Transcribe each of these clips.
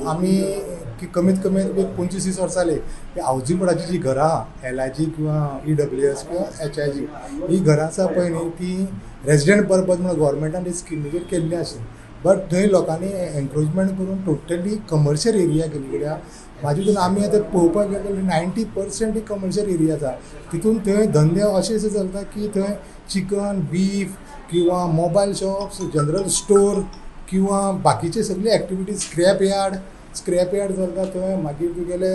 आम्ही की कमीत कमी 25-30 वर्सां जाली हावजींग बोर्डाची जी घरां आहा LIG किंवा EWS किंवा HIG ही घरां आसा पळय न्ही ती रेजिडेंट पर्पज म्हणून गव्हर्मेंटान स्किमीचेर केल्ली आशिल्ली. बट थंय लोकांनी एनक्रोचमेंट करून टोटली कमर्शियल एरिया केली. कित्याक म्हाजे हितून आमी आतां पळोवपाक गेले जाल्यार 90% ही कमर्शियल एरिया आसा. तितून थंय धंदे अशे चलता की थंय चिकन बीफ किंवा मोबायल शॉप्स जनरल स्टोर किंवा बाकीचे सगळे एक्टिविटीज स्क्रॅप यार्ड चलता थंय. मागीर तुगेले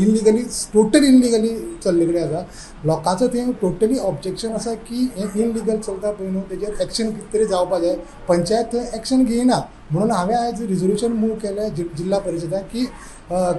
इल्लिगली टोटल इल्लिगली चल्ले कडेन आसा. लोकांचो थंय टोटली ऑब्जेक्शन आसा की हें इल्लिगल चलता पळय न्हू तेजेर एक्शन कितें तरी जावपा जाय. पंचायत थंय एक्शन घेयना म्हणून हांवें आयज रिजोल्युशन मूव केलें जिल्ला परिशदाक की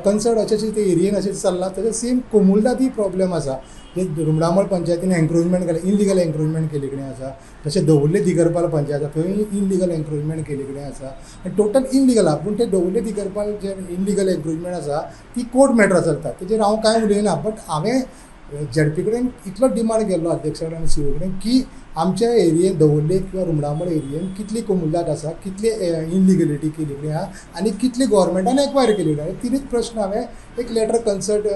कन्सर्ट अशें ते एरियेन अशें चल्लां तशें सेम कोमुलदात ही प्रॉब्लेम आसा. हे रुमडामोळ पंचायतीन एन्क्रोचमेंट केलें इल्लिगल एन्क्रोचमेंट केले कडेन आसा. तशें दवर्ले दिगरपाल पंचायत आसा थंय इल्लिगल एन्क्रोचमेंट केले कडेन आसा. टोटल इल्लिगल आहा. पूण ते दवर्ले दिगरपाल जे इल्लिगल एन्क्रोचमेंट आसा ती कोर्ट मॅटर चलता तेजेर हांव कांय उलयना. बट हांवें ZP कडेन इतलो डिमांड केल्लो अध्यक्षा कडेन CO कडेन की आमच्या एरियेन दवर्ले किंवा रुमडामोळ एरियेन कितली कोमुलदाद आसा कितली इल्लिगलिटी केली कडेन आहा आनी कितली गव्हर्मेंटान एक्वायरी केली कडेन. तिनूच प्रश्न हांवें एक लेटर कन्सर्ट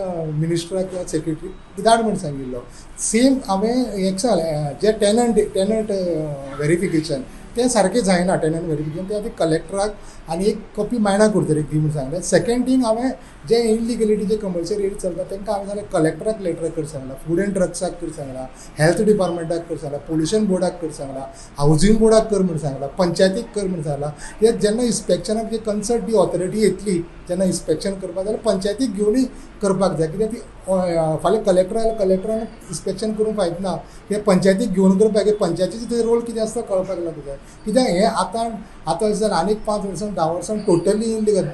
मिनिस्टराक किंवा सेक्रेटरी धाड म्हूण सांगिल्लो. सेम हांवें हेक सांगलें जे टेनंट व्हेरिफिकेशन तें सारकें जायना. टेनंट व्हेरिफिकेशन तें आतां कलेक्टराक आनी एक कॉपी मायना करतले दी म्हूण सांगलें. सेकेंड थींग हांवें जे इल्लिगलिटी जे कमर्शियल एरिया चलता तांकां हांवें जाल्यार कलेक्टराक लेटर कर सांगला, फूड एंड ड्रग्साक कर सांगला, हेल्थ डिपार्टमेंटाक कर सांगला, पोल्युशन बोर्डाक कर सांगला, हावजींग बोर्डाक कर म्हूण सांगला, पंचायतीक कर म्हूण सांगला. हे जेन्ना इन्स्पेक्शनाक जे कन्सर्ट दी ऑथॉरिटी येतली जेन्ना इन्स्पेक्शन करपाक जाल्यार पंचायतीक घेवनूय करपाक जाय. कित्याक ती फाल्यां कलेक्टरान इन्स्पेक्शन करूंक फायद ना. ते पंचायतीक घेवन करपाक पंचायतीचो थंय रोल कितें आसता कळपाक लागूं जाय. कित्याक हें आतां जर आनीक 5 वर्सां 10 वर्सां टोटली इल्लिगल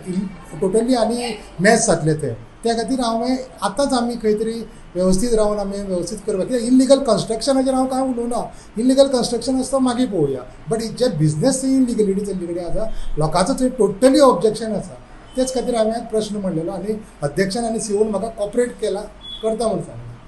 टोटली आनी मॅस जातले ते. त्या खातीर हांवें आतांच आमी खंय तरी वेवस्थीत रावन आमी वेवस्थीत करपाक. कित्याक इल्लिगल कन्स्ट्रक्शनाचेर हांव कांय उलोवना. इल्लिगल कन्स्ट्रक्शन आसता मागीर पळोवया. बट जे बिझनेस थंय इल्लिगलिटी चल्ली कडेन आसा लोकांचो थंय टोटली ऑब्जेक्शन आसा. तेच खातीर हांवें प्रश्न म्हणलेलो आनी अध्यक्षान आनी CO म्हाका कॉपरेट केला करता म्हूण सांगलें.